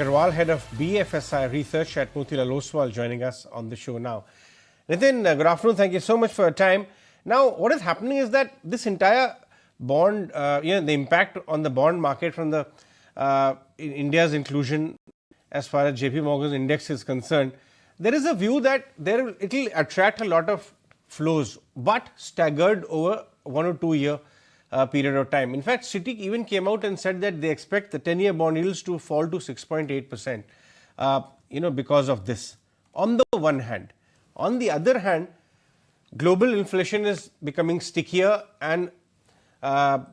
Aggarwal, head of BFSI research at Motilal Oswal, joining us on the show now. Nitin, good afternoon. Thank you so much for your time. Now, what is happening is that this entire bond, the impact on the bond market from the India's inclusion as far as JP Morgan's index is concerned, there is a view that it will attract a lot of flows, but staggered over 1 or 2 year period of time. In fact, Citi even came out and said that they expect the 10-year bond yields to fall to 6.8%, because of this. On the one hand, on the other hand, global inflation is becoming stickier, and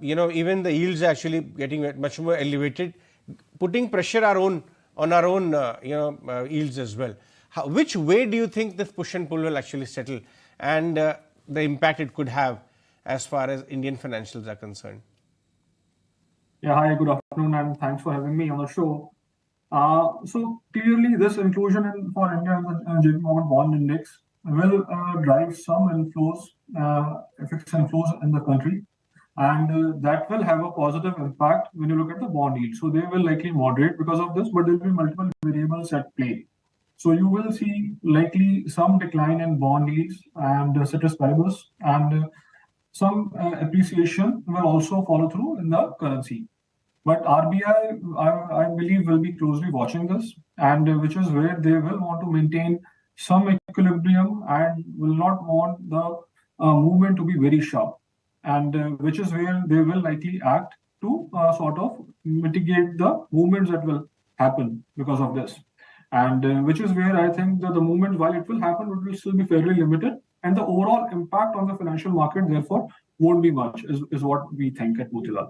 even the yields are actually getting much more elevated, putting pressure on our own yields as well. Which way do you think this push and pull will actually settle, and the impact it could have as far as Indian financials are concerned? Yeah, hi, good afternoon, and thanks for having me on the show. So clearly, this inclusion for India in the JP Morgan Bond Index will drive some inflows, FX inflows in the country, and that will have a positive impact when you look at the bond yield. So they will likely moderate because of this, but there will be multiple variables at play. So you will see likely some decline in bond yields and ceteris paribus, and some appreciation will also follow through in the currency. But RBI, I believe, will be closely watching this, and which is where they will want to maintain some equilibrium and will not want the movement to be very sharp, and which is where they will likely act to sort of mitigate the movements that will happen because of this. And which is where I think that the movement, while it will happen, it will still be fairly limited, and the overall impact on the financial market, therefore, won't be much, is what we think at Motilal.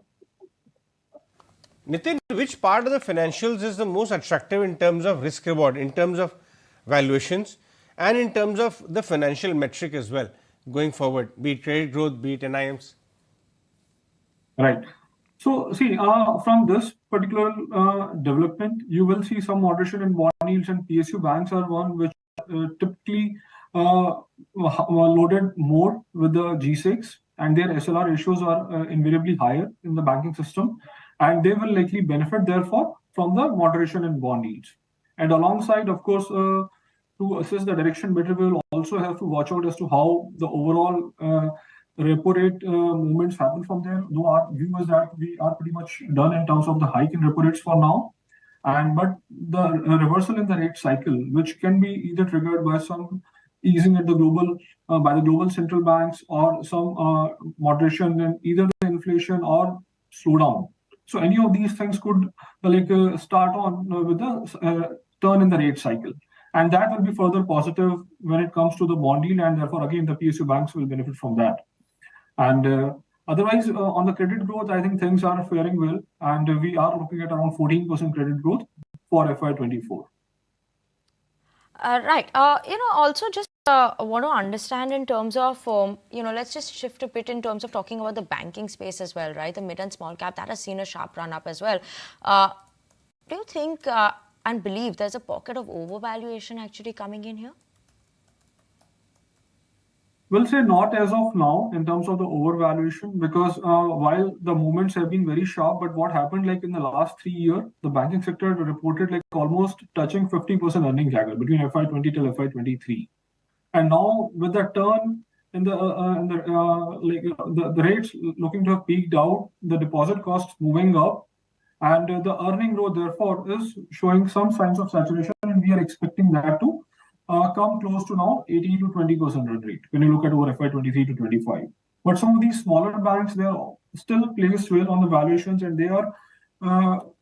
Nitin, which part of the financials is the most attractive in terms of risk reward, in terms of valuations, and in terms of the financial metric as well, going forward, be it credit growth, be it NIMs? Right. So, see, from this particular development, you will see some moderation in bond yields, and PSU banks are one which typically loaded more with the G6, and their SLR ratios are invariably higher in the banking system, and they will likely benefit, therefore, from the moderation in bond yields. And alongside, of course, to assess the direction better, we will also have to watch out as to how the overall repo rate movements happen from there. Though our view is that we are pretty much done in terms of the hike in repo rates for now, but the reversal in the rate cycle, which can be either triggered by some easing at the global by the global central banks, or some moderation in either the inflation or slowdown. So any of these things could start on with the turn in the rate cycle, and that will be further positive when it comes to the bond yield, and therefore again the PSU banks will benefit from that. And otherwise, on the credit growth, I think things are faring well, and we are looking at around 14% credit growth for FY24. Right. Also just want to understand in terms of, let's just shift a bit in terms of talking about the banking space as well, right? The mid and small cap, that has seen a sharp run up as well. Do you think and believe there's a pocket of overvaluation actually coming in here? We'll say not as of now in terms of the overvaluation, because while the movements have been very sharp, but what happened in the last 3 years, the banking sector reported almost touching 50% earning CAGR between FY20 till FY23. And now with the turn in the rates looking to have peaked out, the deposit costs moving up, and the earning growth therefore is showing some signs of saturation, and we are expecting that to come close to now 18 to 20% run rate when you look at over FY23 to 25. But some of these smaller banks, they are still placed well on the valuations, and they are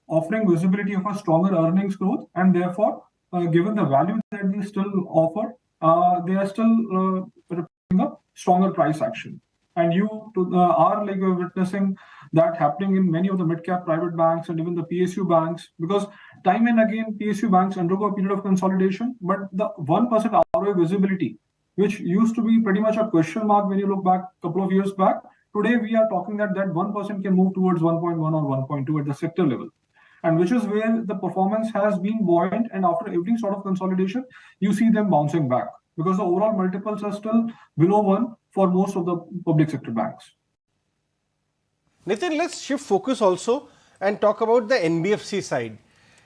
offering visibility of a stronger earnings growth, and therefore, given the value that they still offer, they are still reporting a stronger price action. And you are witnessing that happening in many of the mid-cap private banks and even the PSU banks, because time and again PSU banks undergo a period of consolidation, but the 1% ROA visibility, which used to be pretty much a question mark when you look back a couple of years back, today we are talking that 1% can move towards 1.1 or 1.2 at the sector level, and which is where the performance has been buoyant, and after every sort of consolidation, you see them bouncing back, because the overall multiples are still below 1 for most of the public sector banks. Nitin, let's shift focus also and talk about the NBFC side.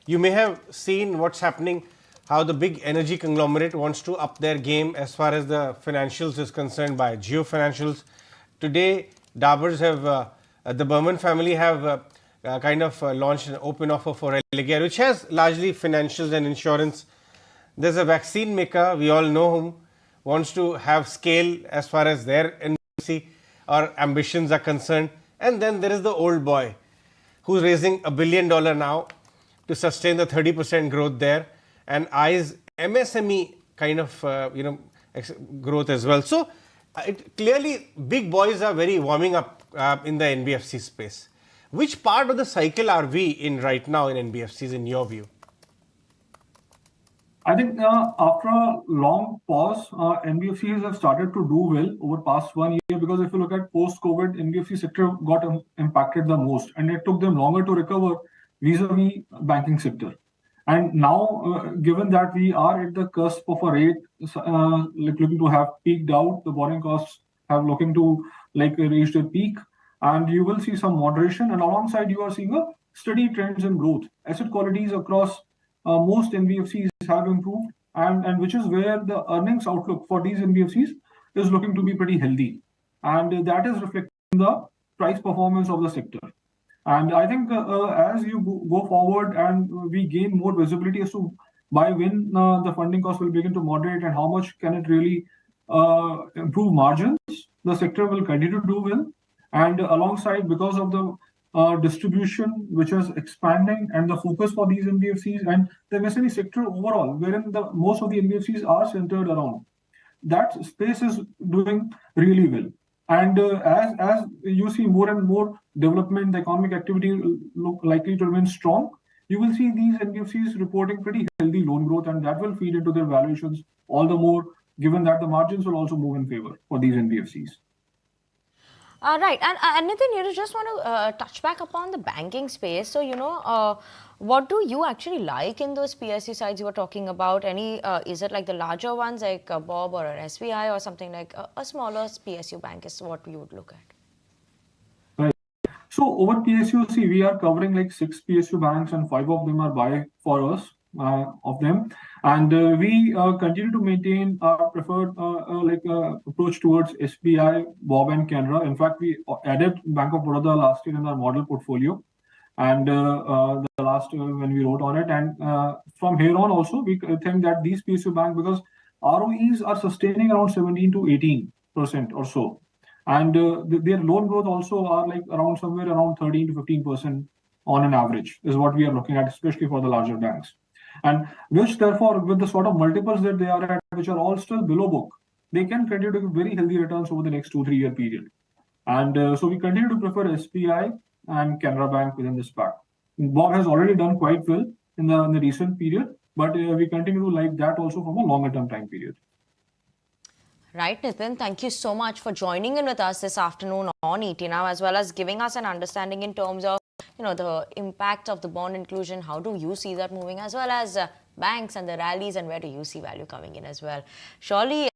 You may have seen what's happening, how the big energy conglomerate wants to up their game as far as the financials is concerned by Jio Financials. Today, Daburs have, the Burman family have kind of launched an open offer for Religare, which has largely financials and insurance. There's a vaccine maker, we all know whom, wants to have scale as far as their NBFC or ambitions are concerned. And then there is the old boy who's raising $1 billion now to sustain the 30% growth there and eyes MSME kind of growth as well. So clearly big boys are very warming up in the NBFC space. Which part of the cycle are we in right now in NBFCs in your view? I think after a long pause, NBFCs have started to do well over past 1 year, because if you look at post-COVID, NBFC sector got impacted the most, and it took them longer to recover vis-a-vis banking sector. And now, given that we are at the cusp of a rate looking to have peaked out, the borrowing costs have looking to reach their peak, and you will see some moderation. And alongside, you are seeing a steady trends in growth. Asset qualities across most NBFCs have improved, and which is where the earnings outlook for these NBFCs is looking to be pretty healthy, and that is reflecting the price performance of the sector. And I think as you go forward and we gain more visibility as to by when the funding cost will begin to moderate and how much can it really improve margins, the sector will continue to do well. And alongside, because of the distribution which is expanding and the focus for these NBFCs and the MSME sector overall, wherein most of the NBFCs are centered around, that space is doing really well. And as you see more and more development, the economic activity likely to remain strong, you will see these NBFCs reporting pretty healthy loan growth, and that will feed into their valuations all the more, given that the margins will also move in favor for these NBFCs. Right. And Nitin, you just want to touch back upon the banking space. So, what do you actually like in those PSU sites you were talking about? Is it like the larger ones like a Bob or an SBI, or something like a smaller PSU bank is what you would look at? Right. So over PSU, see, we are covering like 6 PSU banks, and 5 of them are buy for us of them. And we continue to maintain our preferred approach towards SBI, Bob, and Canara. In fact, we added Bank of Baroda last year in our model portfolio, and the last when we wrote on it. And from here on also, we think that these PSU banks, because ROEs are sustaining around 17 to 18% or so, and their loan growth also are like around somewhere around 13 to 15% on an average is what we are looking at, especially for the larger banks. And which therefore, with the sort of multiples that they are at, which are all still below book, they can continue to give very healthy returns over the next 2-3 year period. And so we continue to prefer SBI and Canara Bank within this pack. Bob has already done quite well in the recent period, but we continue to like that also from a longer term time period. Right, Nitin, thank you so much for joining in with us this afternoon on ET Now, as well as giving us an understanding in terms of the impact of the bond inclusion. How do you see that moving, as well as banks and the rallies, and where do you see value coming in as well? Surely